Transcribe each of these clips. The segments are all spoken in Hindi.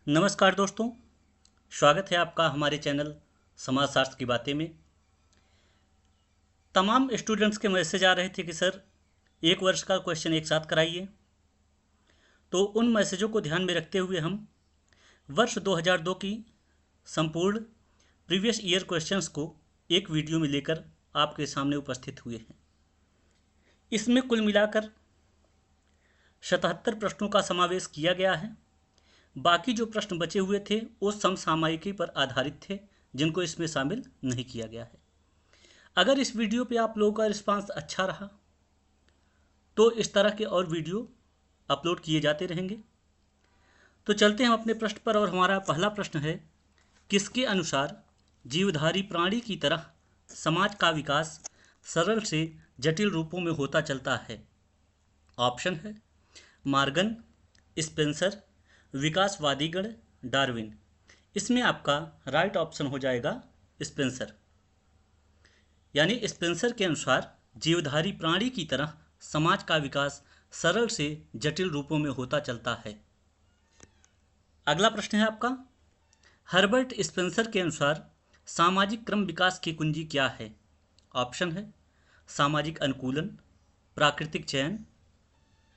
नमस्कार दोस्तों, स्वागत है आपका हमारे चैनल समाजशास्त्र की बातें में। तमाम स्टूडेंट्स के मैसेज आ रहे थे कि सर एक वर्ष का क्वेश्चन एक साथ कराइए। तो उन मैसेजों को ध्यान में रखते हुए हम वर्ष 2002 की संपूर्ण प्रीवियस ईयर क्वेश्चंस को एक वीडियो में लेकर आपके सामने उपस्थित हुए हैं। इसमें कुल मिलाकर 77 प्रश्नों का समावेश किया गया है। बाकी जो प्रश्न बचे हुए थे वो समसामयिकी पर आधारित थे, जिनको इसमें शामिल नहीं किया गया है। अगर इस वीडियो पे आप लोगों का रिस्पांस अच्छा रहा तो इस तरह के और वीडियो अपलोड किए जाते रहेंगे। तो चलते हैं हम अपने प्रश्न पर, और हमारा पहला प्रश्न है, किसके अनुसार जीवधारी प्राणी की तरह समाज का विकास सरल से जटिल रूपों में होता चलता है? ऑप्शन है मॉर्गन, स्पेंसर, विकासवादीगण, डार्विन। इसमें आपका राइट ऑप्शन हो जाएगा स्पेंसर। यानी स्पेंसर के अनुसार जीवधारी प्राणी की तरह समाज का विकास सरल से जटिल रूपों में होता चलता है। अगला प्रश्न है आपका, हर्बर्ट स्पेंसर के अनुसार सामाजिक क्रम विकास की कुंजी क्या है? ऑप्शन है सामाजिक अनुकूलन, प्राकृतिक चयन,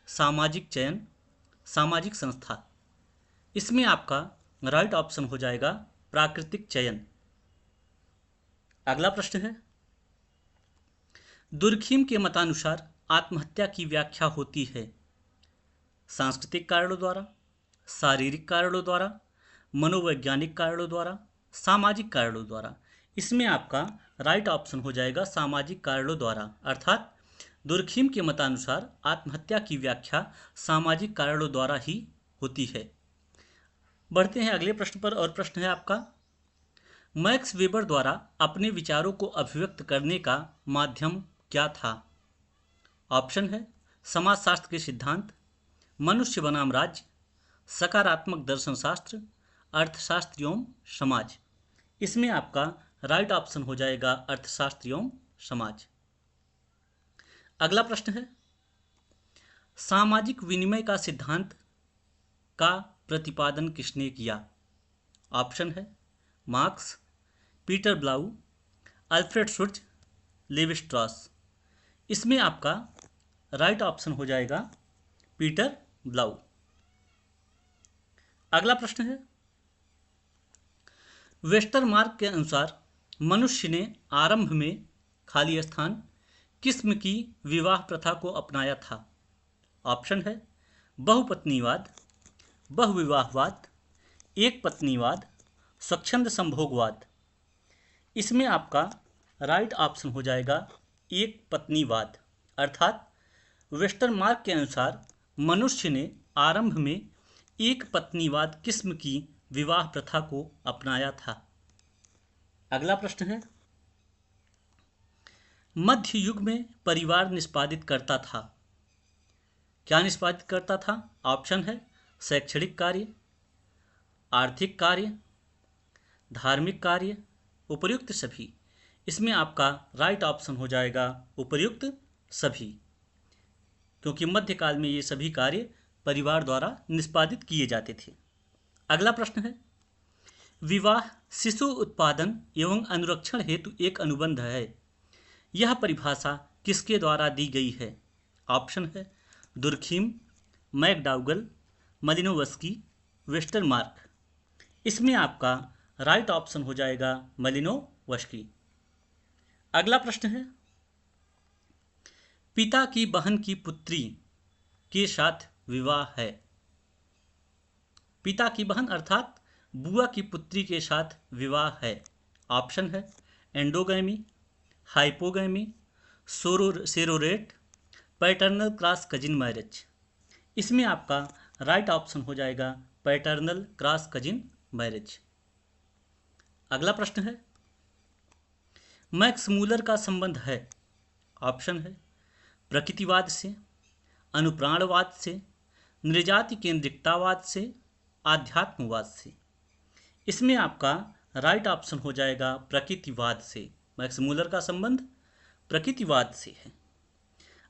सामाजिक चयन, सामाजिक संस्था। इसमें आपका राइट ऑप्शन हो जाएगा प्राकृतिक चयन। अगला प्रश्न है, दुर्खीम के मतानुसार आत्महत्या की व्याख्या होती है सांस्कृतिक कारणों द्वारा, शारीरिक कारणों द्वारा, मनोवैज्ञानिक कारणों द्वारा, सामाजिक कारणों द्वारा। इसमें आपका राइट ऑप्शन हो जाएगा सामाजिक कारणों द्वारा। अर्थात दुर्खीम के मतानुसार आत्महत्या की व्याख्या सामाजिक कारणों द्वारा ही होती है। बढ़ते हैं अगले प्रश्न पर, और प्रश्न है आपका, मैक्स वेबर द्वारा अपने विचारों को अभिव्यक्त करने का माध्यम क्या था? ऑप्शन है समाजशास्त्र के सिद्धांत, मनुष्य बनाम राज्य, सकारात्मक दर्शन शास्त्र, अर्थशास्त्र एवं समाज। इसमें आपका राइट ऑप्शन हो जाएगा अर्थशास्त्र एवं समाज। अगला प्रश्न है, सामाजिक विनिमय का सिद्धांत का प्रतिपादन किसने किया? ऑप्शन है Marx, Peter Blau, Alfred Schutz, Levi Strauss. इसमें आपका राइट ऑप्शन हो जाएगा पीटर ब्लाउ। अगला प्रश्न है, वेस्टरमार्क के अनुसार मनुष्य ने आरंभ में खाली स्थान किस्म की विवाह प्रथा को अपनाया था? ऑप्शन है बहुपत्नीवाद, बहुविवाहवाद, एक पत्नीवाद, स्वच्छंद संभोगवाद। इसमें आपका राइट ऑप्शन हो जाएगा एक पत्नीवाद। अर्थात वेस्टरमार्क के अनुसार मनुष्य ने आरंभ में एक पत्नीवाद किस्म की विवाह प्रथा को अपनाया था। अगला प्रश्न है, मध्य युग में परिवार निष्पादित करता था। क्या निष्पादित करता था? ऑप्शन है शैक्षणिक कार्य, आर्थिक कार्य, धार्मिक कार्य, उपर्युक्त सभी। इसमें आपका राइट ऑप्शन हो जाएगा उपर्युक्त सभी, क्योंकि मध्यकाल में ये सभी कार्य परिवार द्वारा निष्पादित किए जाते थे। अगला प्रश्न है, विवाह शिशु उत्पादन एवं अनुरक्षण हेतु एक अनुबंध है। यह परिभाषा किसके द्वारा दी गई है? ऑप्शन है दुर्खीम, मैकडॉगल, मलिनोवस्की, वेस्टरमार्क। इसमें आपका राइट ऑप्शन हो जाएगा मलिनोवस्की। अगला प्रश्न है, पिता की बहन की पुत्री के साथ विवाह है। पिता की बहन अर्थात बुआ की पुत्री के साथ विवाह है। ऑप्शन है endogamy, hypogamy, sororate, paternal cross cousin marriage. इसमें आपका राइट ऑप्शन हो जाएगा पैटर्नल क्रॉस कजिन मैरिज। अगला प्रश्न है, मैक्स मूलर का संबंध है। ऑप्शन है प्रकृतिवाद से, अनुप्राणवाद से, नृजाति केंद्रिकतावाद से, आध्यात्मवाद से। इसमें आपका राइट ऑप्शन हो जाएगा प्रकृतिवाद से। मैक्स मूलर का संबंध प्रकृतिवाद से है।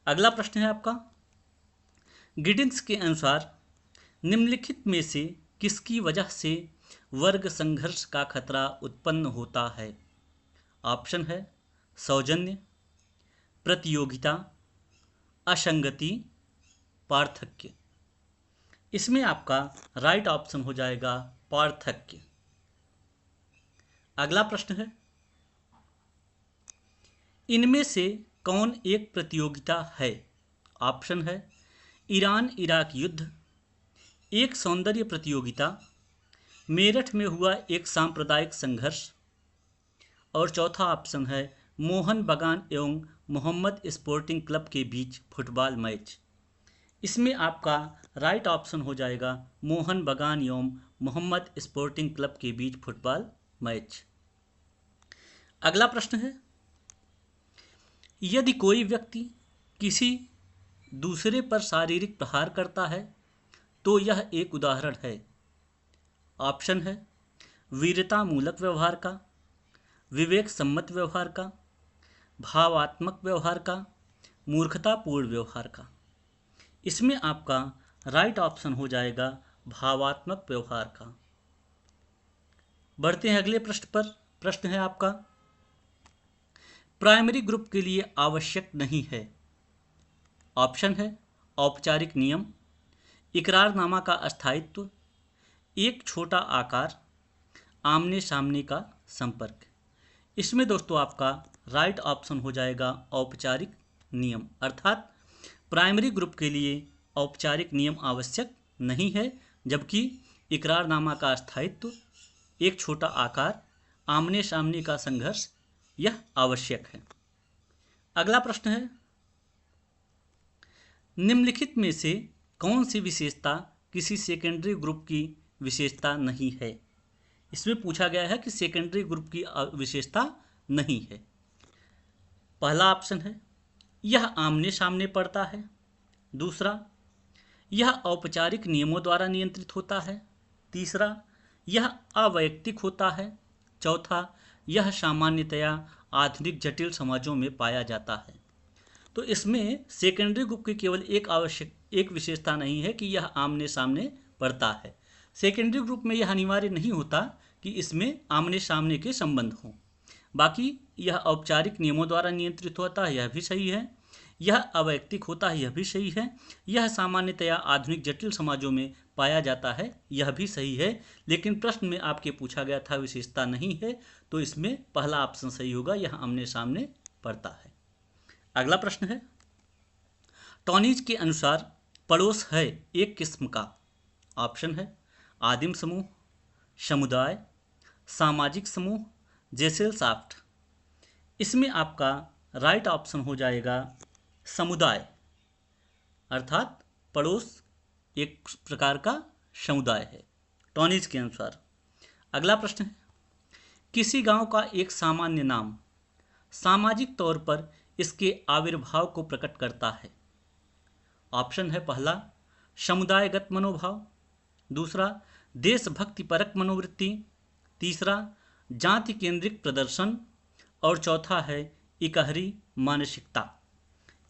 अगला प्रश्न है आपका, गिडिंग्स के अनुसार निम्नलिखित में से किसकी वजह से वर्ग संघर्ष का खतरा उत्पन्न होता है? ऑप्शन है सौजन्य, प्रतियोगिता, असंगति, पार्थक्य। इसमें आपका राइट ऑप्शन हो जाएगा पार्थक्य। अगला प्रश्न है, इनमें से कौन एक प्रतियोगिता है? ऑप्शन है ईरान इराक युद्ध, एक सौंदर्य प्रतियोगिता, मेरठ में हुआ एक सांप्रदायिक संघर्ष, और चौथा ऑप्शन है मोहन बगान एवं मोहम्मद स्पोर्टिंग क्लब के बीच फुटबॉल मैच। इसमें आपका राइट ऑप्शन हो जाएगा मोहन बगान एवं मोहम्मद स्पोर्टिंग क्लब के बीच फुटबॉल मैच। अगला प्रश्न है, यदि कोई व्यक्ति किसी दूसरे पर शारीरिक प्रहार करता है तो यह एक उदाहरण है। ऑप्शन है वीरता मूलक व्यवहार का, विवेक सम्मत व्यवहार का, भावात्मक व्यवहार का, मूर्खतापूर्ण व्यवहार का। इसमें आपका राइट ऑप्शन हो जाएगा भावात्मक व्यवहार का। बढ़ते हैं अगले प्रश्न पर। प्रश्न है आपका, प्राइमरी ग्रुप के लिए आवश्यक नहीं है। ऑप्शन है औपचारिक नियम, इकरारनामा का अस्थायित्व, एक छोटा आकार, आमने सामने का संपर्क। इसमें दोस्तों आपका राइट ऑप्शन हो जाएगा औपचारिक नियम, अर्थात प्राइमरी ग्रुप के लिए औपचारिक नियम आवश्यक नहीं है, जबकि इकरारनामा का अस्थायित्व, एक छोटा आकार, आमने सामने का संघर्ष यह आवश्यक है। अगला प्रश्न है, निम्नलिखित में से कौन सी विशेषता किसी सेकेंडरी ग्रुप की विशेषता नहीं है? इसमें पूछा गया है कि सेकेंडरी ग्रुप की विशेषता नहीं है। पहला ऑप्शन है यह आमने सामने पड़ता है, दूसरा यह औपचारिक नियमों द्वारा नियंत्रित होता है, तीसरा यह अवैयक्तिक होता है, चौथा यह सामान्यतया आधुनिक जटिल समाजों में पाया जाता है। तो इसमें सेकेंडरी ग्रुप की केवल एक विशेषता नहीं है कि यह आमने सामने पड़ता है। सेकेंडरी ग्रुप में यह अनिवार्य नहीं होता कि इसमें आमने सामने के संबंध हों। बाकी यह औपचारिक नियमों द्वारा नियंत्रित होता है, यह भी सही है। यह अवैयक्तिक होता है, यह भी सही है। यह सामान्यतया आधुनिक जटिल समाजों में पाया जाता है, यह भी सही है। लेकिन प्रश्न में आपके पूछा गया था विशेषता नहीं है, तो इसमें पहला ऑप्शन सही होगा, यह आमने सामने पड़ता है। अगला प्रश्न है, टॉनीज के अनुसार पड़ोस है एक किस्म का। ऑप्शन है आदिम समूह, समुदाय, सामाजिक समूह, जेसेलशाफ्ट। इसमें आपका राइट ऑप्शन हो जाएगा समुदाय, अर्थात पड़ोस एक प्रकार का समुदाय है टॉनीज के अनुसार। अगला प्रश्न है, किसी गांव का एक सामान्य नाम सामाजिक तौर पर इसके आविर्भाव को प्रकट करता है। ऑप्शन है पहला समुदायगत मनोभाव, दूसरा देशभक्तिपरक मनोवृत्ति, तीसरा जाति केंद्रित प्रदर्शन, और चौथा है इकहरी मानसिकता।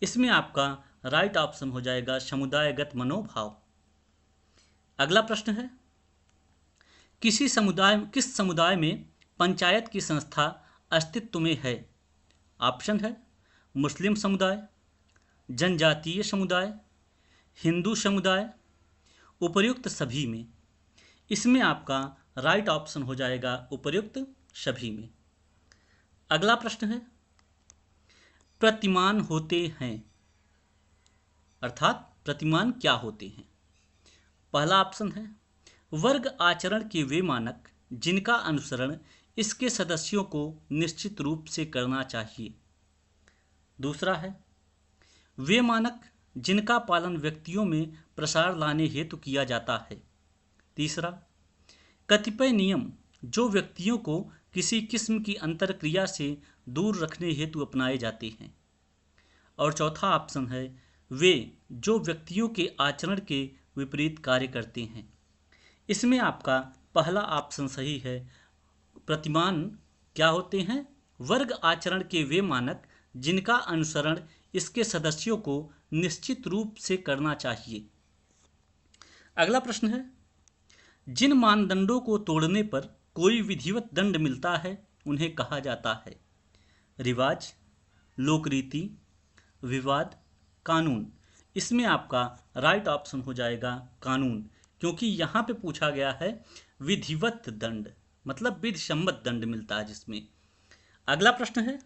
इसमें आपका राइट ऑप्शन हो जाएगा समुदायगत मनोभाव। अगला प्रश्न है, किस समुदाय में पंचायत की संस्था अस्तित्व में है? ऑप्शन है मुस्लिम समुदाय, जनजातीय समुदाय, हिंदू समुदाय, उपर्युक्त सभी में। इसमें आपका राइट ऑप्शन हो जाएगा उपर्युक्त सभी में। अगला प्रश्न है, प्रतिमान होते हैं, अर्थात प्रतिमान क्या होते हैं? पहला ऑप्शन है वर्ग आचरण के वे मानक जिनका अनुसरण इसके सदस्यों को निश्चित रूप से करना चाहिए। दूसरा है वे मानक जिनका पालन व्यक्तियों में प्रसार लाने हेतु किया जाता है। तीसरा कतिपय नियम जो व्यक्तियों को किसी किस्म की अंतरक्रिया से दूर रखने हेतु अपनाए जाते हैं। और चौथा ऑप्शन है वे जो व्यक्तियों के आचरण के विपरीत कार्य करते हैं। इसमें आपका पहला ऑप्शन सही है। प्रतिमान क्या होते हैं? वर्ग आचरण के वे मानक जिनका अनुसरण इसके सदस्यों को निश्चित रूप से करना चाहिए। अगला प्रश्न है, जिन मानदंडों को तोड़ने पर कोई विधिवत दंड मिलता है उन्हें कहा जाता है रिवाज, लोकरीति, विवाद, कानून। इसमें आपका राइट ऑप्शन हो जाएगा कानून, क्योंकि यहाँ पे पूछा गया है विधिवत दंड, मतलब विधिसम्मत दंड मिलता है जिसमें। अगला प्रश्न है,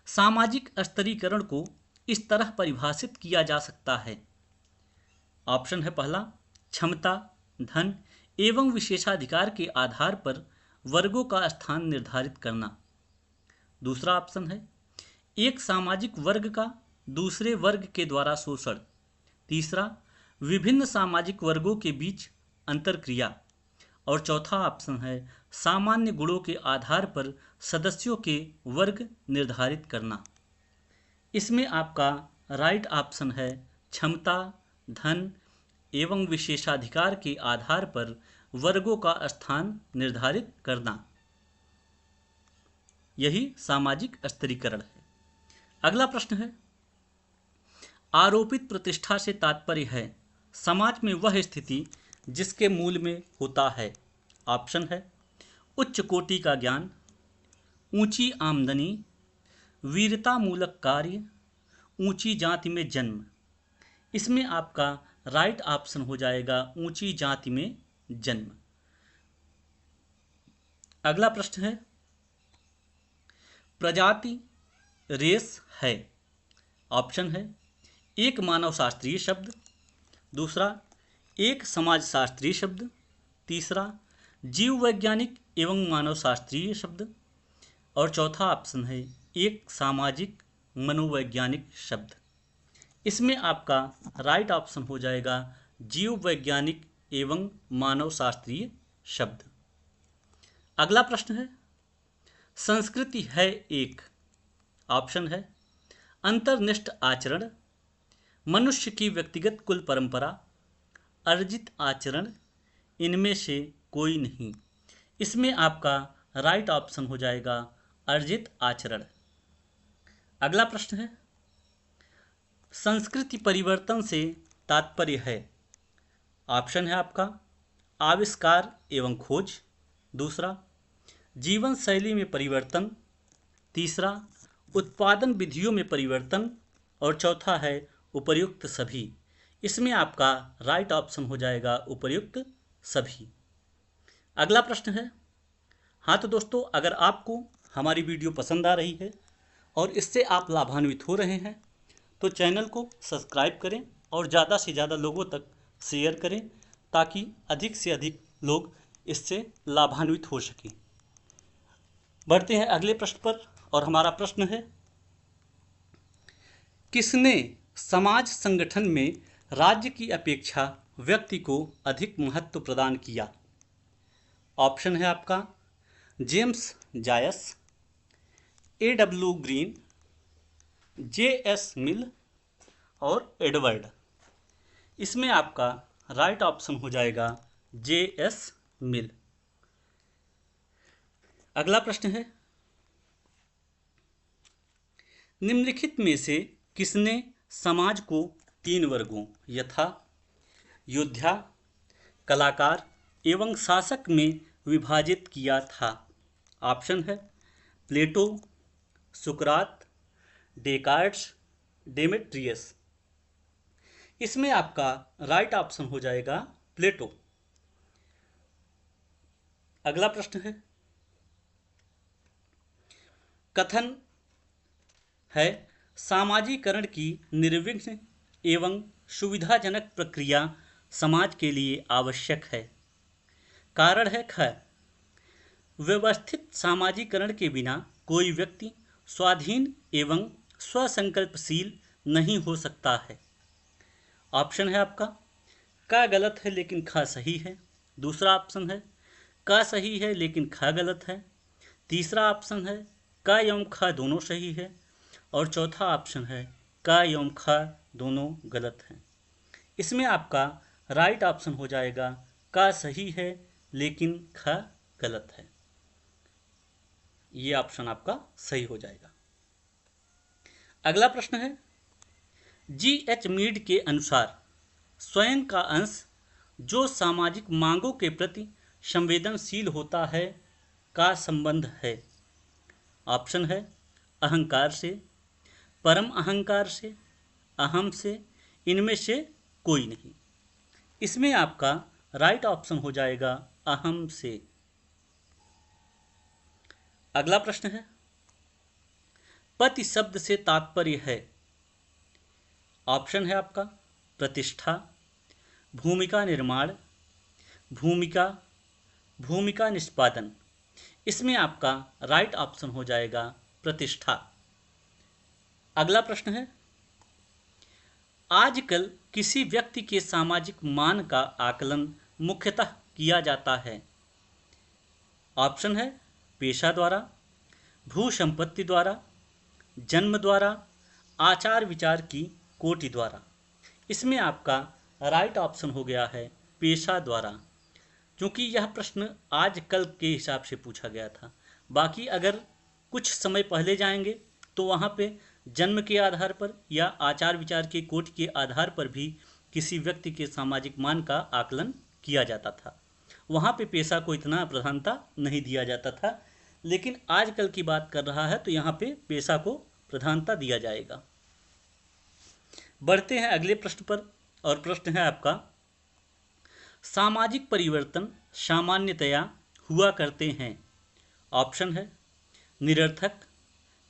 सामाजिक स्तरीकरण को इस तरह परिभाषित किया जा सकता है। ऑप्शन है पहला, क्षमता, धन एवं विशेषाधिकार के आधार पर वर्गों का स्थान निर्धारित करना। दूसरा ऑप्शन है, एक सामाजिक वर्ग का दूसरे वर्ग के द्वारा शोषण। तीसरा, विभिन्न सामाजिक वर्गों के बीच अंतरक्रिया। और चौथा ऑप्शन है, सामान्य गुणों के आधार पर सदस्यों के वर्ग निर्धारित करना। इसमें आपका राइट ऑप्शन है क्षमता, धन एवं विशेषाधिकार के आधार पर वर्गों का स्थान निर्धारित करना। यही सामाजिक स्तरीकरण है। अगला प्रश्न है, आरोपित प्रतिष्ठा से तात्पर्य है समाज में वह स्थिति जिसके मूल में होता है। ऑप्शन है, उच्च कोटि का ज्ञान, ऊंची आमदनी, वीरता मूलक कार्य, ऊंची जाति में जन्म। इसमें आपका राइट ऑप्शन हो जाएगा ऊंची जाति में जन्म। अगला प्रश्न है, प्रजाति रेस है। ऑप्शन है, एक मानव शास्त्रीय शब्द, दूसरा एक समाजशास्त्रीय शब्द, तीसरा जीव वैज्ञानिक एवं मानव शास्त्रीय शब्द, और चौथा ऑप्शन है एक सामाजिक मनोवैज्ञानिक शब्द। इसमें आपका राइट ऑप्शन हो जाएगा जीव वैज्ञानिक एवं मानव शास्त्रीय शब्द। अगला प्रश्न है, संस्कृति है एक। ऑप्शन है, अंतर्निष्ठ आचरण, मनुष्य की व्यक्तिगत कुल परंपरा, अर्जित आचरण, इनमें से कोई नहीं। इसमें आपका राइट ऑप्शन हो जाएगा अर्जित आचरण। अगला प्रश्न है, संस्कृति परिवर्तन से तात्पर्य है। ऑप्शन है आपका आविष्कार एवं खोज, दूसरा जीवन शैली में परिवर्तन, तीसरा उत्पादन विधियों में परिवर्तन, और चौथा है उपर्युक्त सभी। इसमें आपका राइट ऑप्शन हो जाएगा उपर्युक्त सभी। अगला प्रश्न है, हाँ तो दोस्तों, अगर आपको हमारी वीडियो पसंद आ रही है और इससे आप लाभान्वित हो रहे हैं तो चैनल को सब्सक्राइब करें और ज़्यादा से ज़्यादा लोगों तक शेयर करें ताकि अधिक से अधिक लोग इससे लाभान्वित हो सकें। बढ़ते हैं अगले प्रश्न पर, और हमारा प्रश्न है, किसने समाज संगठन में राज्य की अपेक्षा व्यक्ति को अधिक महत्व प्रदान किया। ऑप्शन है आपका James Jais, A.W. Green, J.S. मिल और एडवर्ड। इसमें आपका राइट ऑप्शन हो जाएगा J.S. मिल। अगला प्रश्न है, निम्नलिखित में से किसने समाज को 3 वर्गों यथा योद्धा, कलाकार एवं शासक में विभाजित किया था। ऑप्शन है प्लेटो, सुकरात, डेकार्ड्स, डेमेट्रियस। इसमें आपका राइट ऑप्शन हो जाएगा प्लेटो। अगला प्रश्न है, कथन है सामाजिकरण की निर्विघ्न एवं सुविधाजनक प्रक्रिया समाज के लिए आवश्यक है। कारण है ख, व्यवस्थित सामाजिकरण के बिना कोई व्यक्ति स्वाधीन एवं स्वसंकल्पशील नहीं हो सकता है। ऑप्शन है आपका का गलत है लेकिन ख सही है, दूसरा ऑप्शन है का सही है लेकिन ख गलत है, तीसरा ऑप्शन है का एवं ख दोनों सही है, और चौथा ऑप्शन है का एवं ख दोनों गलत हैं। इसमें आपका राइट ऑप्शन हो जाएगा का सही है लेकिन ख गलत है। ये ऑप्शन आपका सही हो जाएगा। अगला प्रश्न है, G.H. मीड के अनुसार स्वयं का अंश जो सामाजिक मांगों के प्रति संवेदनशील होता है का संबंध है? ऑप्शन है अहंकार से, परम अहंकार से, अहम से, इनमें से कोई नहीं। इसमें आपका राइट ऑप्शन हो जाएगा अहम से। अगला प्रश्न है, पति शब्द से तात्पर्य है? ऑप्शन है आपका प्रतिष्ठा, भूमिका निर्माण, भूमिका, भूमिका निष्पादन। इसमें आपका राइट ऑप्शन हो जाएगा प्रतिष्ठा। अगला प्रश्न है, आजकल किसी व्यक्ति के सामाजिक मान का आकलन मुख्यतः किया जाता है? ऑप्शन है पेशा द्वारा, भू संपत्ति द्वारा, जन्म द्वारा, आचार विचार की कोटि द्वारा। इसमें आपका राइट ऑप्शन हो गया है पेशा द्वारा, क्योंकि यह प्रश्न आज कल के हिसाब से पूछा गया था। बाकी अगर कुछ समय पहले जाएंगे तो वहाँ पे जन्म के आधार पर या आचार विचार के कोटि के आधार पर भी किसी व्यक्ति के सामाजिक मान का आकलन किया जाता था। वहाँ पे पेशा को इतना प्रधानता नहीं दिया जाता था, लेकिन आजकल की बात कर रहा है तो यहाँ पे पेशा को प्रधानता दिया जाएगा। बढ़ते हैं अगले प्रश्न पर, और प्रश्न है आपका, सामाजिक परिवर्तन सामान्यतया हुआ करते हैं? ऑप्शन है निरर्थक,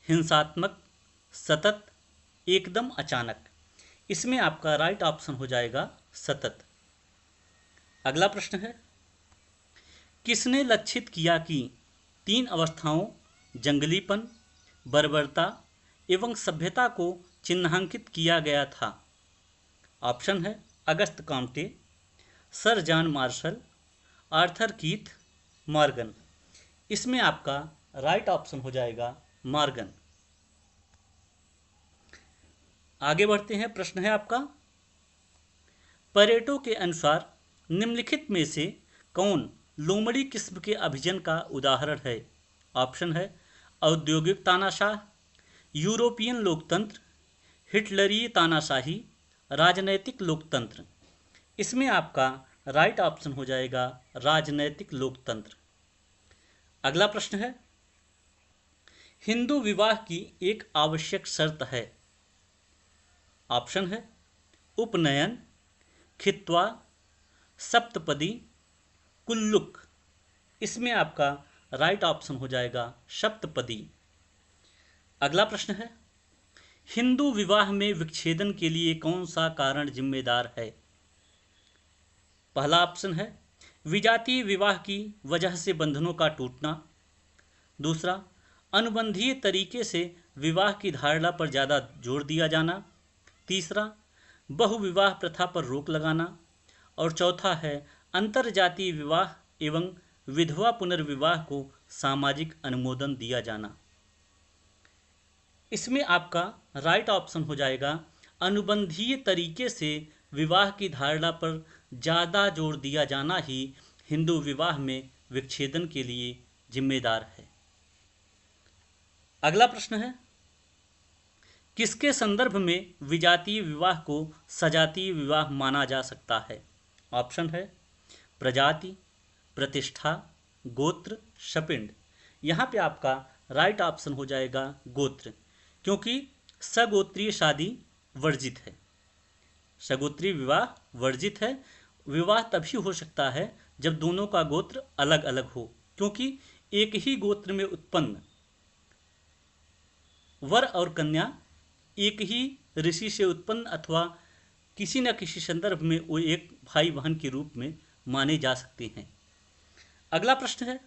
हिंसात्मक, सतत, एकदम अचानक। इसमें आपका राइट ऑप्शन हो जाएगा सतत। अगला प्रश्न है, किसने लक्षित किया कि 3 अवस्थाओं जंगलीपन, बर्बरता एवं सभ्यता को चिन्हांकित किया गया था? ऑप्शन है Auguste Comte, sir John Marshall, Arthur Keith, Morgan. इसमें आपका राइट ऑप्शन हो जाएगा मॉर्गन। आगे बढ़ते हैं, प्रश्न है आपका, परेटो के अनुसार निम्नलिखित में से कौन लोमड़ी किस्म के अभिजन का उदाहरण है? ऑप्शन है औद्योगिक तानाशाह, यूरोपियन लोकतंत्र, हिटलरीय तानाशाही, राजनैतिक लोकतंत्र। इसमें आपका राइट ऑप्शन हो जाएगा राजनैतिक लोकतंत्र। अगला प्रश्न है, हिंदू विवाह की एक आवश्यक शर्त है? ऑप्शन है उपनयन, खित्वा, सप्तपदी, कुल्लुक। इसमें आपका राइट ऑप्शन हो जाएगा सप्तपदी। अगला प्रश्न है, हिंदू विवाह में विच्छेदन के लिए कौन सा कारण जिम्मेदार है? पहला ऑप्शन है विजातीय विवाह की वजह से बंधनों का टूटना। दूसरा, अनुबंधीय तरीके से विवाह की धारणा पर ज़्यादा जोर दिया जाना। तीसरा, बहुविवाह प्रथा पर रोक लगाना। और चौथा है अंतरजातीय विवाह एवं विधवा पुनर्विवाह को सामाजिक अनुमोदन दिया जाना। इसमें आपका राइट ऑप्शन हो जाएगा अनुबंधीय तरीके से विवाह की धारणा पर ज़्यादा जोर दिया जाना ही हिंदू विवाह में विच्छेदन के लिए जिम्मेदार है। अगला प्रश्न है, किसके संदर्भ में विजातीय विवाह को सजातीय विवाह माना जा सकता है? ऑप्शन है प्रजाति, प्रतिष्ठा, गोत्र, शपिंड। यहाँ पे आपका राइट ऑप्शन हो जाएगा गोत्र, क्योंकि सगोत्रीय शादी वर्जित है, सगोत्रीय विवाह वर्जित है। विवाह तभी हो सकता है जब दोनों का गोत्र अलग अलग हो, क्योंकि एक ही गोत्र में उत्पन्न वर और कन्या एक ही ऋषि से उत्पन्न अथवा किसी न किसी संदर्भ में वो एक भाई बहन के रूप में माने जा सकते हैं। अगला प्रश्न है,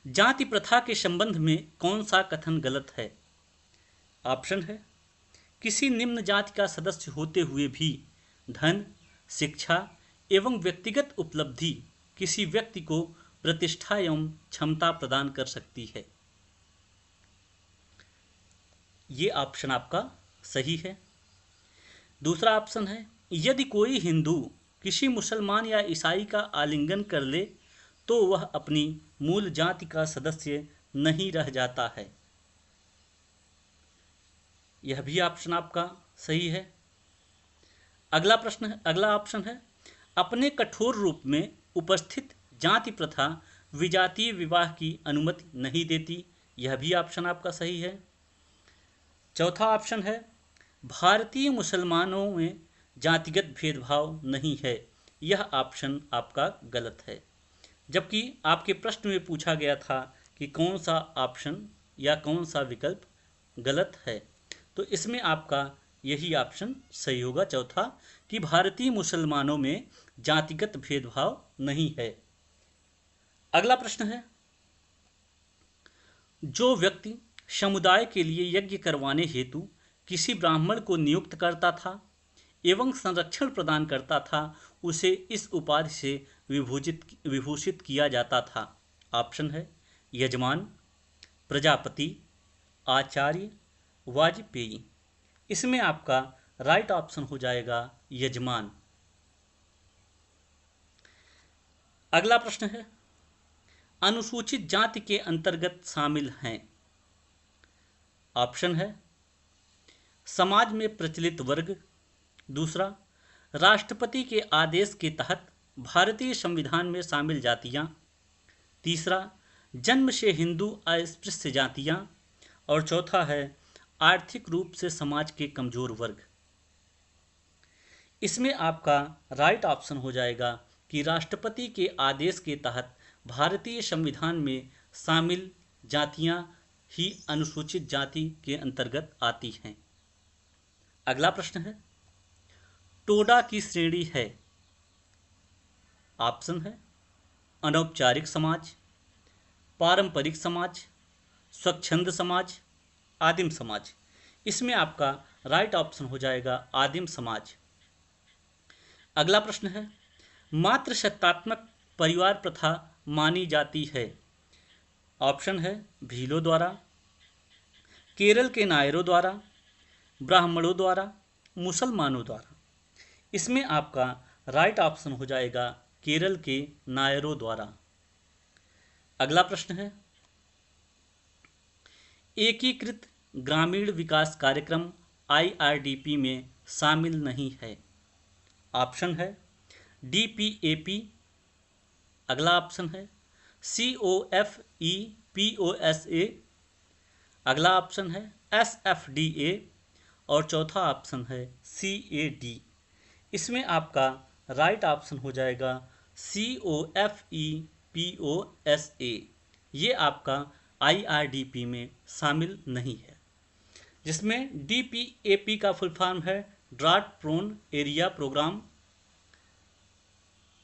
जाति प्रथा के संबंध में कौन सा कथन गलत है? ऑप्शन है किसी निम्न जाति का सदस्य होते हुए भी धन, शिक्षा एवं व्यक्तिगत उपलब्धि किसी व्यक्ति को प्रतिष्ठा एवं क्षमता प्रदान कर सकती है। ये ऑप्शन आपका सही है। दूसरा ऑप्शन है, यदि कोई हिंदू किसी मुसलमान या ईसाई का आलिंगन कर ले तो वह अपनी मूल जाति का सदस्य नहीं रह जाता है। यह भी ऑप्शन आपका सही है। अगला ऑप्शन है, अपने कठोर रूप में उपस्थित जाति प्रथा विजातीय विवाह की अनुमति नहीं देती। यह भी ऑप्शन आपका सही है। चौथा ऑप्शन है भारतीय मुसलमानों में जातिगत भेदभाव नहीं है। यह ऑप्शन आपका गलत है। जबकि आपके प्रश्न में पूछा गया था कि कौन सा ऑप्शन या कौन सा विकल्प गलत है, तो इसमें आपका यही ऑप्शन सही होगा, चौथा, कि भारतीय मुसलमानों में जातिगत भेदभाव नहीं है। अगला प्रश्न है, जो व्यक्ति समुदाय के लिए यज्ञ करवाने हेतु किसी ब्राह्मण को नियुक्त करता था एवं संरक्षण प्रदान करता था, उसे इस उपाधि से विभूषित किया जाता था। ऑप्शन है यजमान, प्रजापति, आचार्य, वाजपेयी। इसमें आपका राइट ऑप्शन हो जाएगा यजमान। अगला प्रश्न है, अनुसूचित जाति के अंतर्गत शामिल हैं। ऑप्शन है समाज में प्रचलित वर्ग, दूसरा राष्ट्रपति के आदेश के तहत भारतीय संविधान में शामिल जातियां, तीसरा जन्म से हिंदू अस्पृश्य जातियां, और चौथा है आर्थिक रूप से समाज के कमजोर वर्ग। इसमें आपका राइट ऑप्शन हो जाएगा कि राष्ट्रपति के आदेश के तहत भारतीय संविधान में शामिल जातियां ही अनुसूचित जाति के अंतर्गत आती हैं। अगला प्रश्न है, टोडा की श्रेणी है। ऑप्शन है अनौपचारिक समाज, पारंपरिक समाज, स्वच्छंद समाज, आदिम समाज। इसमें आपका राइट ऑप्शन हो जाएगा आदिम समाज। अगला प्रश्न है, मातृ सत्तात्मक परिवार प्रथा मानी जाती है। ऑप्शन है भीलों द्वारा, केरल के नायरों द्वारा, ब्राह्मणों द्वारा, मुसलमानों द्वारा। इसमें आपका राइट ऑप्शन हो जाएगा केरल के नायरों द्वारा। अगला प्रश्न है, एकीकृत ग्रामीण विकास कार्यक्रम IRDP में शामिल नहीं है। ऑप्शन है DPAP, अगला ऑप्शन है COFEPOSA, अगला ऑप्शन है SFDA, और चौथा ऑप्शन है CAD। इसमें आपका राइट ऑप्शन हो जाएगा COFEPOSA। ये आपका IRDP में शामिल नहीं है, जिसमें DPAP का फुल फॉर्म है ड्राट प्रोन एरिया प्रोग्राम,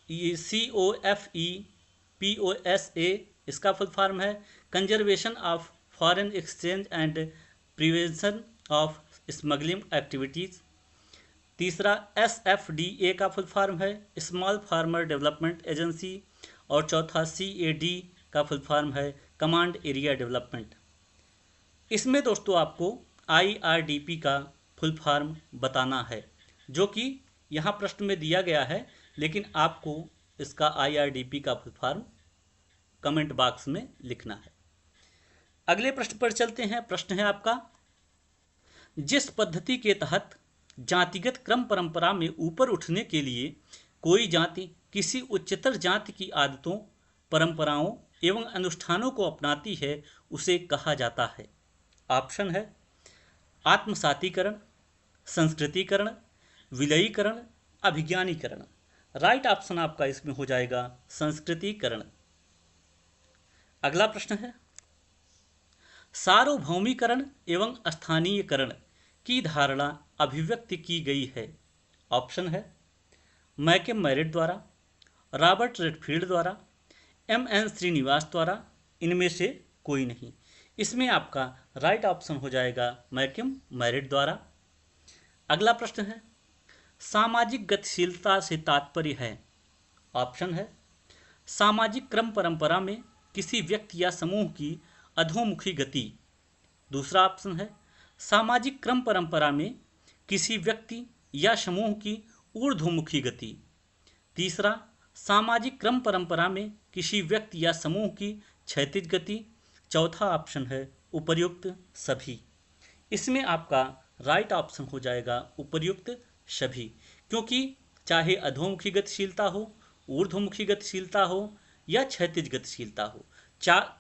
ये COFEPOSA इसका फुल फॉर्म है conservation of foreign exchange and prevention of smuggling activities. तीसरा SFDA का फुल फॉर्म है स्मॉल फार्मर डेवलपमेंट एजेंसी, और चौथा CAD का फुल फॉर्म है कमांड एरिया डेवलपमेंट। इसमें दोस्तों आपको IRDP का फुल फॉर्म बताना है, जो कि यहाँ प्रश्न में दिया गया है, लेकिन आपको इसका IRDP का फुल फॉर्म कमेंट बॉक्स में लिखना है। अगले प्रश्न पर चलते हैं। प्रश्न है आपका, जिस पद्धति के तहत जातिगत क्रम परंपरा में ऊपर उठने के लिए कोई जाति किसी उच्चतर जाति की आदतों, परंपराओं एवं अनुष्ठानों को अपनाती है, उसे कहा जाता है। ऑप्शन है आत्मसातीकरण, संस्कृतिकरण, विलयीकरण, अभिज्ञानीकरण। राइट ऑप्शन आपका इसमें हो जाएगा संस्कृतिकरण। अगला प्रश्न है, सार्वभौमीकरण एवं स्थानीयकरण की धारणा अभिव्यक्त की गई है। ऑप्शन है मैकम मेरिट द्वारा, रॉबर्ट रेडफील्ड द्वारा, MN श्रीनिवास द्वारा, इनमें से कोई नहीं। इसमें आपका राइट ऑप्शन हो जाएगा मैकम मेरिट द्वारा। अगला प्रश्न है, सामाजिक गतिशीलता से तात्पर्य है। ऑप्शन है सामाजिक क्रम परंपरा में किसी व्यक्ति या समूह की अधोमुखी गति। दूसरा ऑप्शन है सामाजिक क्रम परंपरा में किसी व्यक्ति या समूह की ऊर्ध्वमुखी गति। तीसरा सामाजिक क्रम परंपरा में किसी व्यक्ति या समूह की क्षैतिज गति। चौथा ऑप्शन है उपर्युक्त सभी। इसमें आपका राइट ऑप्शन हो जाएगा उपर्युक्त सभी, क्योंकि चाहे अधोमुखी गतिशीलता हो, ऊर्ध्वमुखी गतिशीलता हो या क्षैतिज गतिशीलता हो,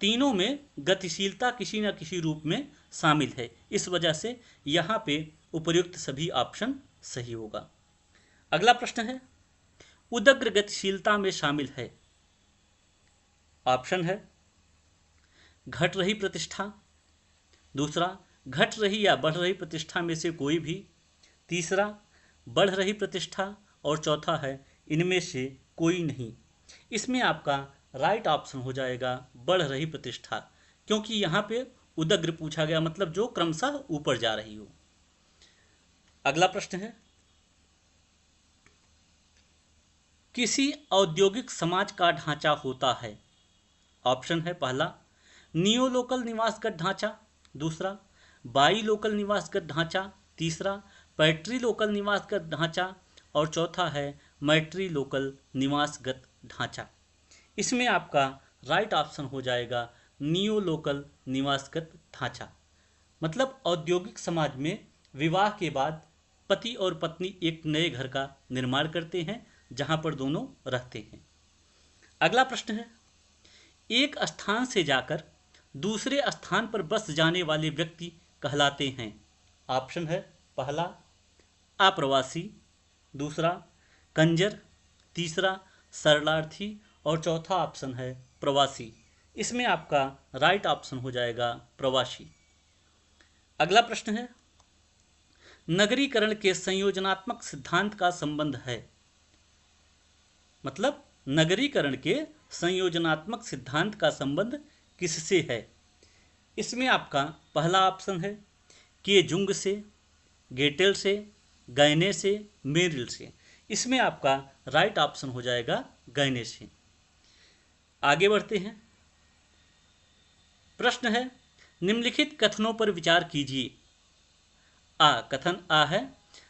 तीनों में गतिशीलता किसी न किसी रूप में शामिल है। इस वजह से यहाँ पे उपर्युक्त सभी ऑप्शन सही होगा। अगला प्रश्न है, उदग्र गतिशीलता में शामिल है। ऑप्शन है घट रही प्रतिष्ठा, दूसरा घट रही या बढ़ रही प्रतिष्ठा में से कोई भी, तीसरा बढ़ रही प्रतिष्ठा, और चौथा है इनमें से कोई नहीं। इसमें आपका राइट ऑप्शन हो जाएगा बढ़ रही प्रतिष्ठा, क्योंकि यहाँ पे उदग्र पूछा गया, मतलब जो क्रमशः ऊपर जा रही हो। अगला प्रश्न है, किसी औद्योगिक समाज का ढांचा होता है। ऑप्शन है पहला नियोलोकल निवासगत ढांचा, दूसरा बाई लोकल निवासगत ढांचा, तीसरा पैट्री लोकल निवासगत ढांचा, और चौथा है मैट्री लोकल निवासगत ढांचा। इसमें आपका राइट ऑप्शन हो जाएगा नियो लोकल निवासगत ढांचा। मतलब औद्योगिक समाज में विवाह के बाद पति और पत्नी एक नए घर का निर्माण करते हैं जहां पर दोनों रहते हैं। अगला प्रश्न है, एक स्थान से जाकर दूसरे स्थान पर बस जाने वाले व्यक्ति कहलाते हैं। ऑप्शन है पहला अप्रवासी, दूसरा कंजर, तीसरा शरणार्थी, और चौथा ऑप्शन है प्रवासी। इसमें आपका राइट ऑप्शन हो जाएगा प्रवासी। अगला प्रश्न है, नगरीकरण के संयोजनात्मक सिद्धांत का संबंध है। मतलब नगरीकरण के संयोजनात्मक सिद्धांत का संबंध किससे है। इसमें आपका पहला ऑप्शन है के जुंग से, गेटेल से, गैने से, मेरिल से। इसमें आपका राइट ऑप्शन हो जाएगा गैने से। आगे बढ़ते हैं। प्रश्न है, निम्नलिखित कथनों पर विचार कीजिए। कथन आ है,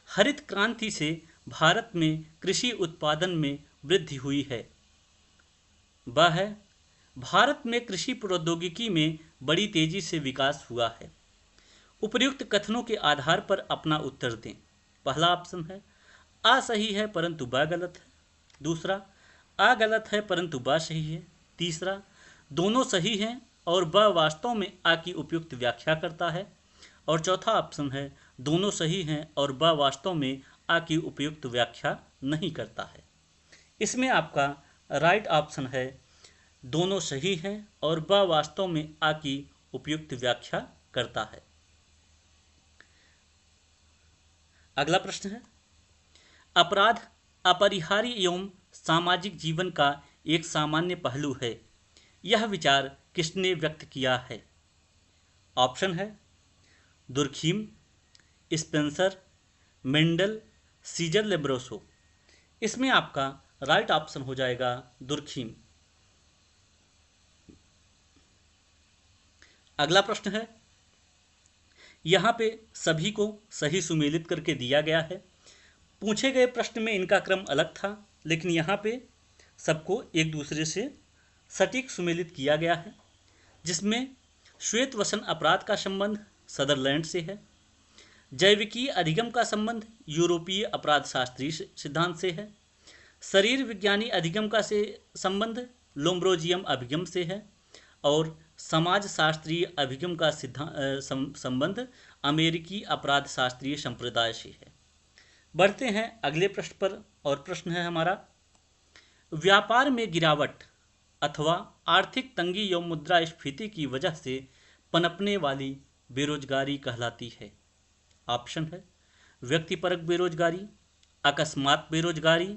हरित क्रांति से भारत में कृषि उत्पादन में वृद्धि हुई है। ब है, भारत में कृषि प्रौद्योगिकी में बड़ी तेजी से विकास हुआ है। उपर्युक्त कथनों के आधार पर अपना उत्तर दें। पहला ऑप्शन है आ सही है परंतु ब गलत है, दूसरा आ गलत है परंतु ब सही है, तीसरा दोनों सही हैं और ब वास्तव में आ की उपयुक्त व्याख्या करता है, और चौथा ऑप्शन है दोनों सही हैं और ब वास्तव में आ की उपयुक्त व्याख्या नहीं करता है। इसमें आपका राइट ऑप्शन है दोनों सही हैं और ब वास्तव में आ की उपयुक्त व्याख्या करता है। अगला प्रश्न है, अपराध अपरिहार्य एवं सामाजिक जीवन का एक सामान्य पहलू है। यह विचार किसने व्यक्त किया है। ऑप्शन है दुर्खीम, स्पेंसर, मेंडल, सीजर लेब्रोसो। इसमें आपका राइट ऑप्शन हो जाएगा दुर्खीम। अगला प्रश्न है, यहाँ पे सभी को सही सुमेलित करके दिया गया है। पूछे गए प्रश्न में इनका क्रम अलग था, लेकिन यहाँ पे सबको एक दूसरे से सटीक सुमेलित किया गया है, जिसमें श्वेतवसन अपराध का संबंध सदरलैंड से है, जैविकीय अधिगम का संबंध यूरोपीय अपराध शास्त्रीय सिद्धांत से है, शरीर विज्ञानी अधिगम का से संबंध लोम्ब्रोजियम अभिगम से है, और समाज शास्त्रीय अभिगम का संबंध अमेरिकी अपराध शास्त्रीय संप्रदाय से है। बढ़ते हैं अगले प्रश्न पर, और प्रश्न है हमारा, व्यापार में गिरावट अथवा आर्थिक तंगी एवं मुद्रास्फीति की वजह से पनपने वाली बेरोजगारी कहलाती है। ऑप्शन है व्यक्तिपरक बेरोजगारी, अकस्मात बेरोजगारी,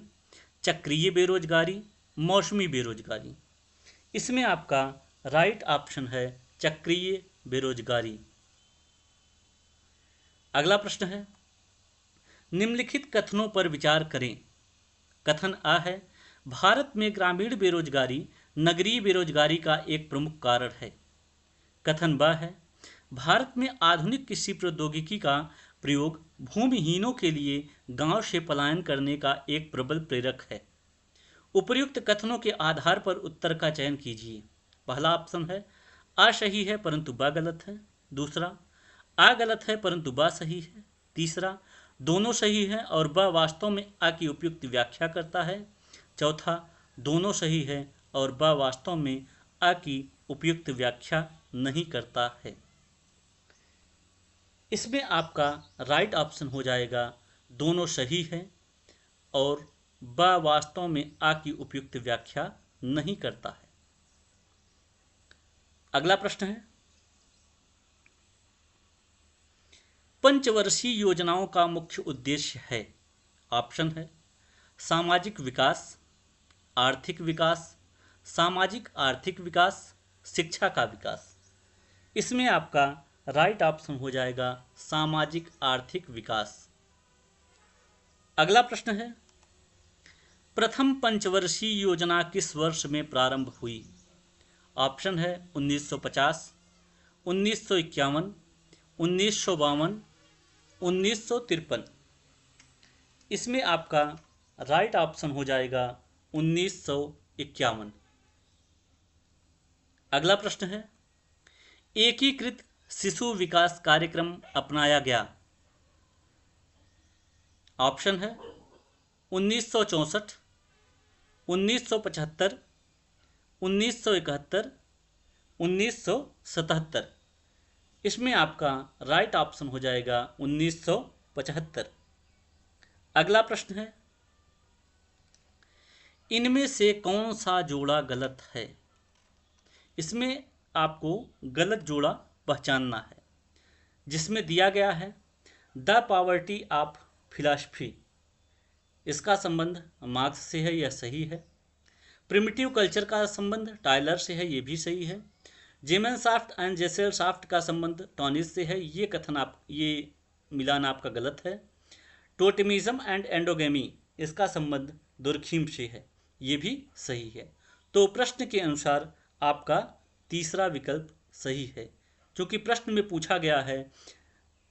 चक्रीय बेरोजगारी, मौसमी बेरोजगारी। इसमें आपका राइट ऑप्शन है चक्रीय बेरोजगारी। अगला प्रश्न है, निम्नलिखित कथनों पर विचार करें। कथन आ है, भारत में ग्रामीण बेरोजगारी नगरीय बेरोजगारी का एक प्रमुख कारण है। कथन ब है, भारत में आधुनिक कृषि प्रौद्योगिकी का प्रयोग भूमिहीनों के लिए गांव से पलायन करने का एक प्रबल प्रेरक है। उपर्युक्त कथनों के आधार पर उत्तर का चयन कीजिए। पहला ऑप्शन है आ सही है परंतु ब गलत है, दूसरा आ गलत है परंतु ब सही है, तीसरा दोनों सही है और ब वास्तव में आ की उपयुक्त व्याख्या करता है। चौथा, दोनों सही है और ब वास्तव में आ की उपयुक्त व्याख्या नहीं करता है। इसमें आपका राइट ऑप्शन हो जाएगा दोनों सही है और ब वास्तव में आ की उपयुक्त व्याख्या नहीं करता है। अगला प्रश्न है, पंचवर्षीय योजनाओं का मुख्य उद्देश्य है। ऑप्शन है सामाजिक विकास, आर्थिक विकास, सामाजिक आर्थिक विकास, शिक्षा का विकास। इसमें आपका राइट ऑप्शन हो जाएगा सामाजिक आर्थिक विकास। अगला प्रश्न है, प्रथम पंचवर्षीय योजना किस वर्ष में प्रारंभ हुई। ऑप्शन है 1950, 1951, 1952, 1953। इसमें आपका राइट ऑप्शन हो जाएगा 1951। अगला प्रश्न है, एकीकृत शिशु विकास कार्यक्रम अपनाया गया। ऑप्शन है 1964, 1975, 1971, 1977। इसमें आपका राइट ऑप्शन हो जाएगा 1975। अगला प्रश्न है, इनमें से कौन सा जोड़ा गलत है। इसमें आपको गलत जोड़ा पहचानना है, जिसमें दिया गया है द पॉवर्टी ऑफ फिलॉसफी, इसका संबंध मार्क्स से है, यह सही है। प्रिमिटिव कल्चर का संबंध टाइलर से है, ये भी सही है। जेमेनसाफ्ट एंड जेसेलसाफ्ट का संबंध टॉनिस से है, ये कथन ये मिलान आपका गलत है। टोटेमिज्म एंड एंडोगेमी, इसका संबंध दुर्खीम से है, ये भी सही है। तो प्रश्न के अनुसार आपका तीसरा विकल्प सही है, क्योंकि प्रश्न में पूछा गया है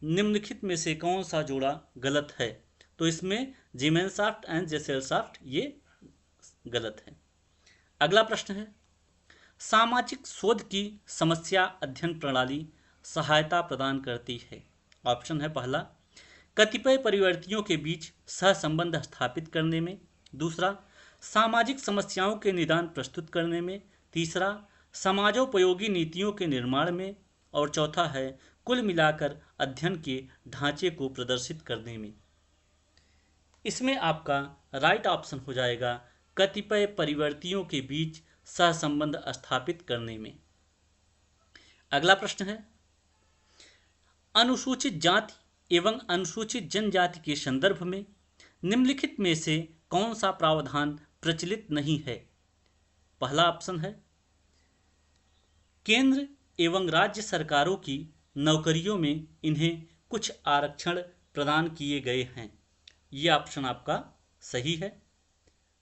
निम्नलिखित में से कौन सा जोड़ा गलत है, तो इसमें जेमेनसाफ्ट एंड जेसेलसाफ्ट ये गलत है। अगला प्रश्न है, सामाजिक शोध की समस्या अध्ययन प्रणाली सहायता प्रदान करती है। ऑप्शन है पहला, कतिपय परिवर्तियों के बीच सहसंबंध स्थापित करने में। दूसरा, सामाजिक समस्याओं के निदान प्रस्तुत करने में। तीसरा, समाजोपयोगी नीतियों के निर्माण में। और चौथा है कुल मिलाकर अध्ययन के ढांचे को प्रदर्शित करने में। इसमें आपका राइट ऑप्शन हो जाएगा कतिपय परिवर्तियों के बीच सहसंबंध स्थापित करने में। अगला प्रश्न है, अनुसूचित जाति एवं अनुसूचित जनजाति के संदर्भ में निम्नलिखित में से कौन सा प्रावधान प्रचलित नहीं है। पहला ऑप्शन है, केंद्र एवं राज्य सरकारों की नौकरियों में इन्हें कुछ आरक्षण प्रदान किए गए हैं, ये ऑप्शन आपका सही है,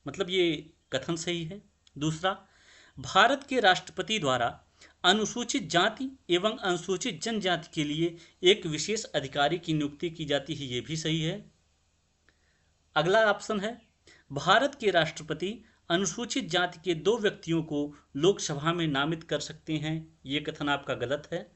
मतलब ये कथन सही है। दूसरा, भारत के राष्ट्रपति द्वारा अनुसूचित जाति एवं अनुसूचित जनजाति के लिए एक विशेष अधिकारी की नियुक्ति की जाती है, ये भी सही है। अगला ऑप्शन है, भारत के राष्ट्रपति अनुसूचित जाति के 2 व्यक्तियों को लोकसभा में नामित कर सकते हैं, ये कथन आपका गलत है।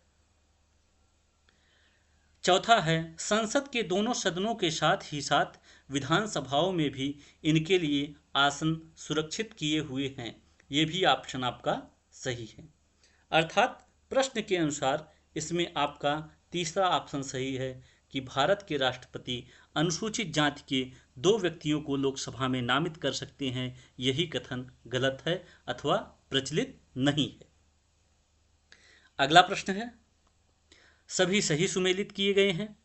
चौथा है, संसद के दोनों सदनों के साथ ही साथ विधानसभाओं में भी इनके लिए आसन सुरक्षित किए हुए हैं, ये भी ऑप्शन आपका सही है। अर्थात प्रश्न के अनुसार इसमें आपका तीसरा ऑप्शन सही है कि भारत के राष्ट्रपति अनुसूचित जाति के 2 व्यक्तियों को लोकसभा में नामित कर सकते हैं, यही कथन गलत है अथवा प्रचलित नहीं है। अगला प्रश्न है, सभी सही सुमेलित किए गए हैं,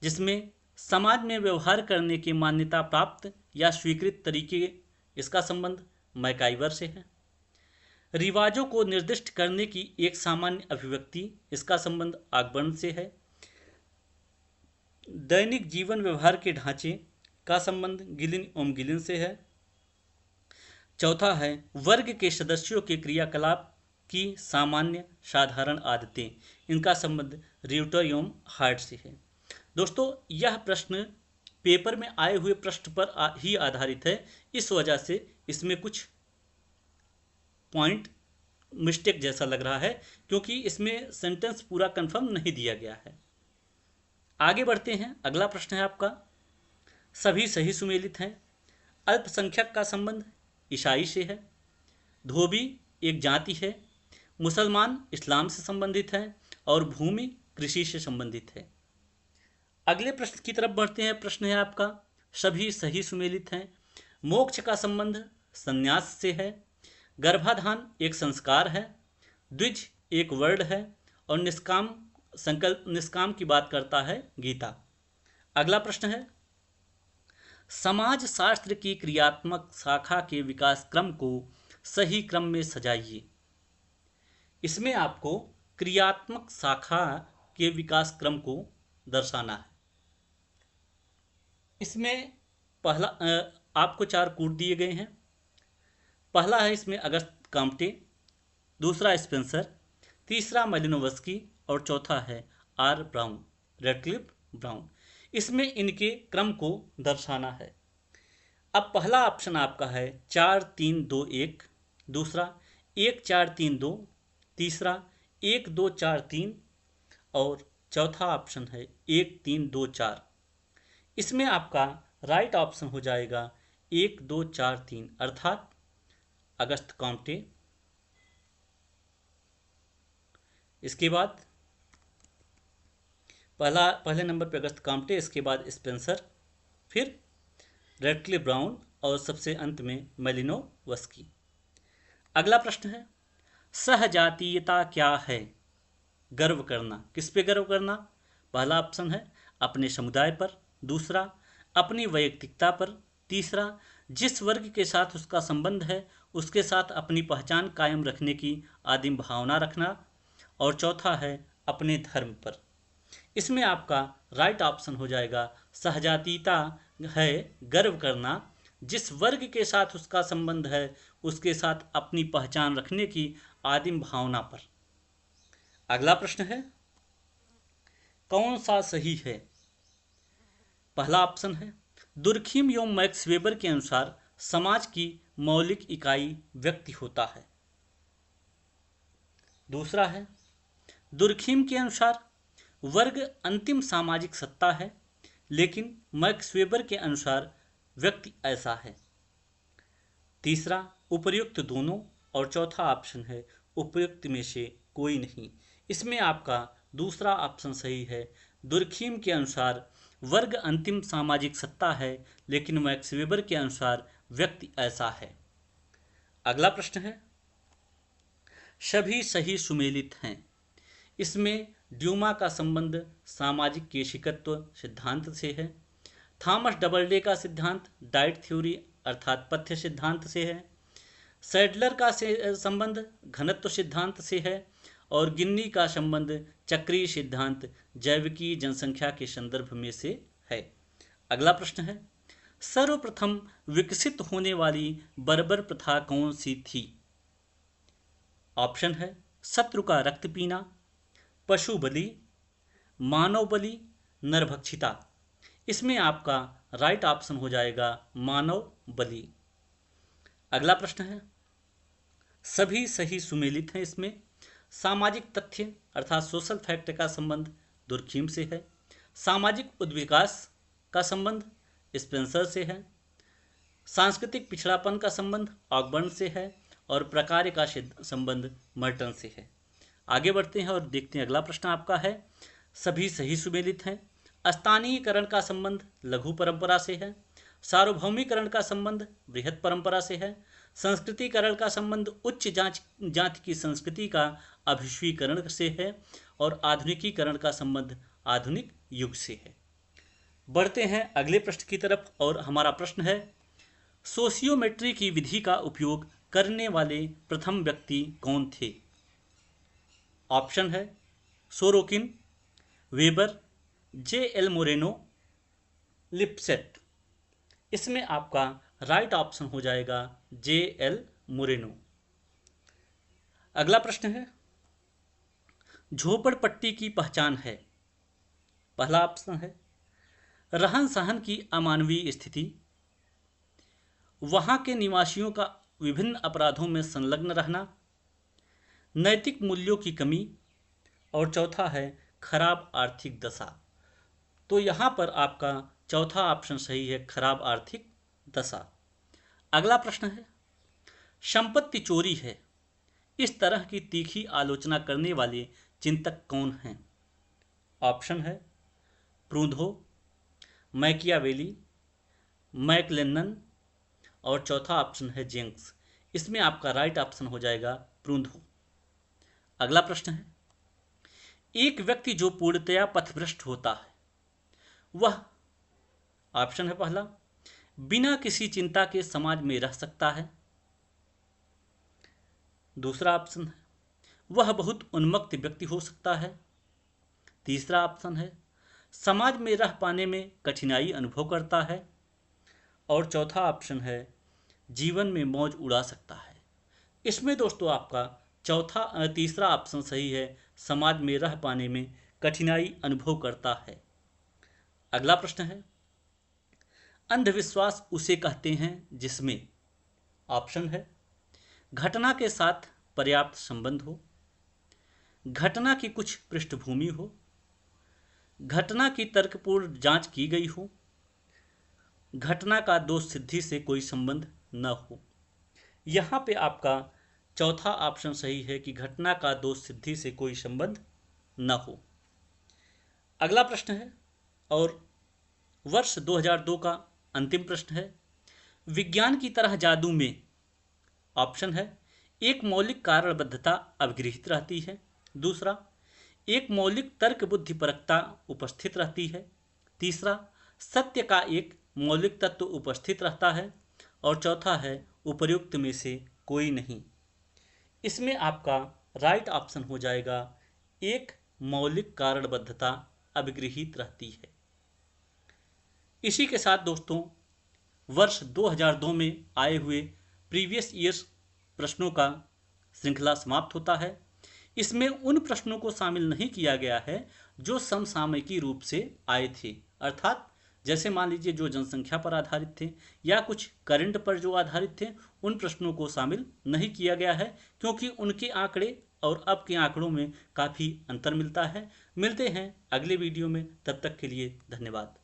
जिसमें समाज में व्यवहार करने की मान्यता प्राप्त या स्वीकृत तरीके, इसका संबंध मैकाइवर से है। रिवाजों को निर्दिष्ट करने की एक सामान्य अभिव्यक्ति, इसका संबंध आगबर्न से है। दैनिक जीवन व्यवहार के ढांचे का संबंध गिलिन ओम गिलिन से है। चौथा है, वर्ग के सदस्यों के क्रियाकलाप की सामान्य साधारण आदतें, इनका संबंध रियूटर हार्ट से है। दोस्तों, यह प्रश्न पेपर में आए हुए प्रश्न पर ही आधारित है, इस वजह से इसमें कुछ पॉइंट मिस्टेक जैसा लग रहा है, क्योंकि इसमें सेंटेंस पूरा कंफर्म नहीं दिया गया है। आगे बढ़ते हैं। अगला प्रश्न है आपका, सभी सही सुमेलित हैं। अल्पसंख्यक का संबंध ईसाई से है। धोबी एक जाति है। मुसलमान इस्लाम से संबंधित है और भूमि कृषि से संबंधित है। अगले प्रश्न की तरफ बढ़ते हैं। प्रश्न है आपका, सभी सही सुमेलित हैं। मोक्ष का संबंध संन्यास से है। गर्भाधान एक संस्कार है। द्विज एक वर्ड है और निष्काम संकल्प निष्काम की बात करता है गीता। अगला प्रश्न है, समाज शास्त्र की क्रियात्मक शाखा के विकास क्रम को सही क्रम में सजाइए। इसमें आपको क्रियात्मक शाखा के विकास क्रम को दर्शाना है। इसमें पहला आपको 4 कूट दिए गए हैं। पहला है इसमें अगस्त काम्टे, दूसरा स्पेंसर, तीसरा मालिनोवस्की और चौथा है आर ब्राउन, रेडक्लिफ ब्राउन। इसमें इनके क्रम को दर्शाना है। अब पहला ऑप्शन आपका है 4 3 2 1, दूसरा 1 4 3 2, तीसरा 1 2 4 3 और चौथा ऑप्शन है 1 3 2 4। इसमें आपका राइट ऑप्शन हो जाएगा 1 2 4 3 अर्थात अगस्त काम्टे। इसके बाद पहले नंबर पे अगस्त काम्टे, इसके बाद स्पेंसर, फिर रेडक्लिफ ब्राउन और सबसे अंत में मालिनोवस्की। अगला प्रश्न है, सहजातीयता क्या है? गर्व करना। किस पे गर्व करना? पहला ऑप्शन है अपने समुदाय पर, दूसरा अपनी वैयक्तिकता पर, तीसरा जिस वर्ग के साथ उसका संबंध है उसके साथ अपनी पहचान कायम रखने की आदिम भावना रखना, और चौथा है अपने धर्म पर। इसमें आपका राइट ऑप्शन हो जाएगा सहजातीयता है गर्व करना, जिस वर्ग के साथ उसका संबंध है उसके साथ अपनी पहचान रखने की आदिम भावना पर। अगला प्रश्न है, कौन सा सही है? पहला ऑप्शन है दुर्खिम एवं मैक्स वेबर के अनुसार समाज की मौलिक इकाई व्यक्ति होता है। दूसरा है दुर्खिम के अनुसार वर्ग अंतिम सामाजिक सत्ता है, लेकिन मैक्स वेबर के अनुसार व्यक्ति ऐसा है। तीसरा उपर्युक्त दोनों और चौथा ऑप्शन है उपर्युक्त में से कोई नहीं। इसमें आपका दूसरा ऑप्शन सही है। दुर्खिम के अनुसार वर्ग अंतिम सामाजिक सत्ता है, लेकिन मैक्स वेबर के अनुसार व्यक्ति ऐसा है। अगला प्रश्न है, सभी सही सुमेलित हैं। इसमें ड्यूमा का संबंध सामाजिक केशिकत्व सिद्धांत से है। थॉमस डबलडे का सिद्धांत डाइट थ्योरी अर्थात पथ्य सिद्धांत से है। सैडलर का संबंध घनत्व सिद्धांत से है और गिन्नी का संबंध चक्रीय सिद्धांत जैविकी जनसंख्या के संदर्भ में से है। अगला प्रश्न है, सर्वप्रथम विकसित होने वाली बर्बर प्रथा कौन सी थी? ऑप्शन है शत्रु का रक्त पीना, पशु बलि, मानव बलि, नरभक्षिता। इसमें आपका राइट ऑप्शन हो जाएगा मानव बलि। अगला प्रश्न है, सभी सही सुमेलित हैं। इसमें सामाजिक तथ्य अर्थात सोशल फैक्ट का संबंध दुर्खिम से है। सामाजिक उद्विकास का संबंध स्पेंसर से है। सांस्कृतिक पिछड़ापन का संबंध ऑकबर्न से है और प्रकार्य का संबंध मर्टन से है। आगे बढ़ते हैं और देखते हैं। अगला प्रश्न आपका है, सभी सही सुमेलित हैं। स्थानीयकरण का संबंध लघु परंपरा से है। सार्वभौमिकरण का संबंध बृहत परंपरा से है। संस्कृतिकरण का संबंध उच्च जाति की संस्कृति का अभिस्वीकरण से है और आधुनिकीकरण का संबंध आधुनिक युग से है। बढ़ते हैं अगले प्रश्न की तरफ और हमारा प्रश्न है, सोशियोमेट्री की विधि का उपयोग करने वाले प्रथम व्यक्ति कौन थे? ऑप्शन है Sorokin, Weber, J L. Moreno, Lipset. इसमें आपका राइट ऑप्शन हो जाएगा जे.एल. मोरेनो। अगला प्रश्न है, झोपड़पट्टी की पहचान है। पहला ऑप्शन है रहन सहन की अमानवीय स्थिति, वहां के निवासियों का विभिन्न अपराधों में संलग्न रहना, नैतिक मूल्यों की कमी, और चौथा है खराब आर्थिक दशा। तो यहाँ पर आपका चौथा ऑप्शन सही है, खराब आर्थिक दशा। अगला प्रश्न है, संपत्ति चोरी है, इस तरह की तीखी आलोचना करने वाले चिंतक कौन हैं? ऑप्शन है प्रूंधो, मैकियावेली, मैकलेनन और चौथा ऑप्शन है जेंक्स। इसमें आपका राइट ऑप्शन हो जाएगा प्रूंधो। अगला प्रश्न है, एक व्यक्ति जो पूर्णतया पथभ्रष्ट होता है वह, ऑप्शन है पहला, बिना किसी चिंता के समाज में रह सकता है। दूसरा ऑप्शन है, वह बहुत उन्मत्त व्यक्ति हो सकता है। तीसरा ऑप्शन है, समाज में रह पाने में कठिनाई अनुभव करता है। और चौथा ऑप्शन है, जीवन में मौज उड़ा सकता है। इसमें दोस्तों आपका तीसरा ऑप्शन सही है, समाज में रह पाने में कठिनाई अनुभव करता है। अगला प्रश्न है, अंधविश्वास उसे कहते हैं जिसमें, ऑप्शन है घटना के साथ पर्याप्त संबंध हो, घटना की कुछ पृष्ठभूमि हो, घटना की तर्कपूर्ण जांच की गई हो, घटना का दोष सिद्धि से कोई संबंध न हो। यहाँ पे आपका चौथा ऑप्शन सही है कि घटना का दोष सिद्धि से कोई संबंध न हो। अगला प्रश्न है और वर्ष 2002 का अंतिम प्रश्न है, विज्ञान की तरह जादू में, ऑप्शन है एक मौलिक कारणबद्धता अभिगृहित रहती है। दूसरा, एक मौलिक तर्क बुद्धिपरकता उपस्थित रहती है। तीसरा, सत्य का एक मौलिक तत्व उपस्थित रहता है। और चौथा है उपर्युक्त में से कोई नहीं। इसमें आपका राइट ऑप्शन हो जाएगा एक मौलिक कारणबद्धता अभिगृहित रहती है। इसी के साथ दोस्तों वर्ष 2002 में आए हुए प्रीवियस ईयर्स प्रश्नों का श्रृंखला समाप्त होता है। इसमें उन प्रश्नों को शामिल नहीं किया गया है जो समसामयिकी रूप से आए थे, अर्थात जैसे मान लीजिए जो जनसंख्या पर आधारित थे या कुछ करंट पर जो आधारित थे, उन प्रश्नों को शामिल नहीं किया गया है क्योंकि उनके आंकड़े और अब के आंकड़ों में काफ़ी अंतर मिलता है। मिलते हैं अगले वीडियो में, तब तक के लिए धन्यवाद।